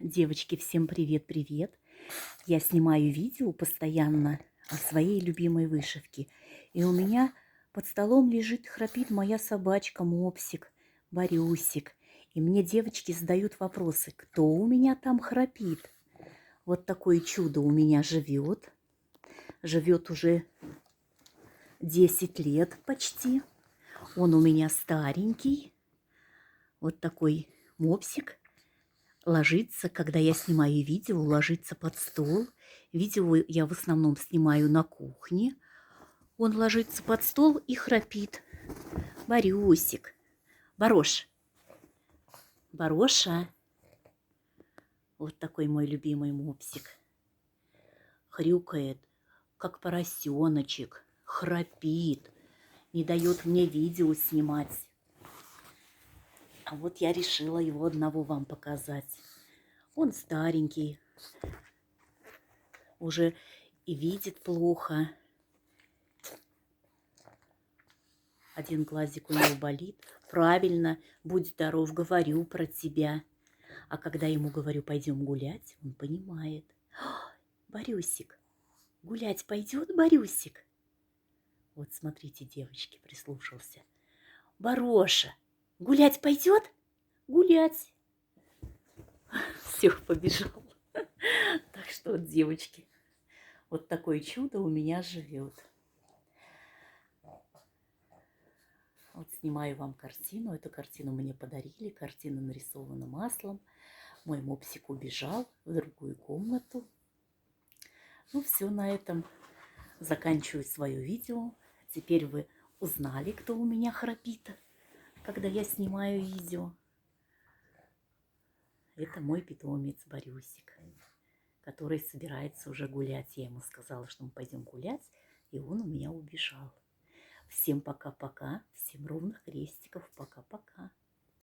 Девочки, всем привет-привет! Я снимаю видео постоянно о своей любимой вышивке. И у меня под столом лежит, храпит моя собачка Мопсик, Борюсик. И мне девочки задают вопросы, кто у меня там храпит. Вот такое чудо у меня живет. Живет уже 10 лет почти. Он у меня старенький. Вот такой Мопсик. Ложится, когда я снимаю видео, ложится под стол. Видео я в основном снимаю на кухне. Он ложится под стол и храпит. Борюсик. Борош. Бороша. Вот такой мой любимый мопсик. Хрюкает, как поросеночек. Храпит. Не дает мне видео снимать. А вот я решила его одного вам показать. Он старенький. Уже и видит плохо. Один глазик у него болит. Правильно, будь здоров, говорю про тебя. А когда ему говорю, пойдем гулять, он понимает. Борюсик, гулять пойдет, Борюсик? Вот смотрите, девочки, прислушался. Бороша, гулять пойдет? Гулять. Все, побежал. Так что, девочки, вот такое чудо у меня живет. Вот снимаю вам картину. Эту картину мне подарили. Картина нарисована маслом. Мой мопсик убежал в другую комнату. Ну, все, на этом заканчиваю свое видео. Теперь вы узнали, кто у меня храпит, когда я снимаю видео. Это мой питомец Борюсик, который собирается уже гулять. Я ему сказала, что мы пойдем гулять, и он у меня убежал. Всем пока-пока, всем ровных крестиков, пока-пока.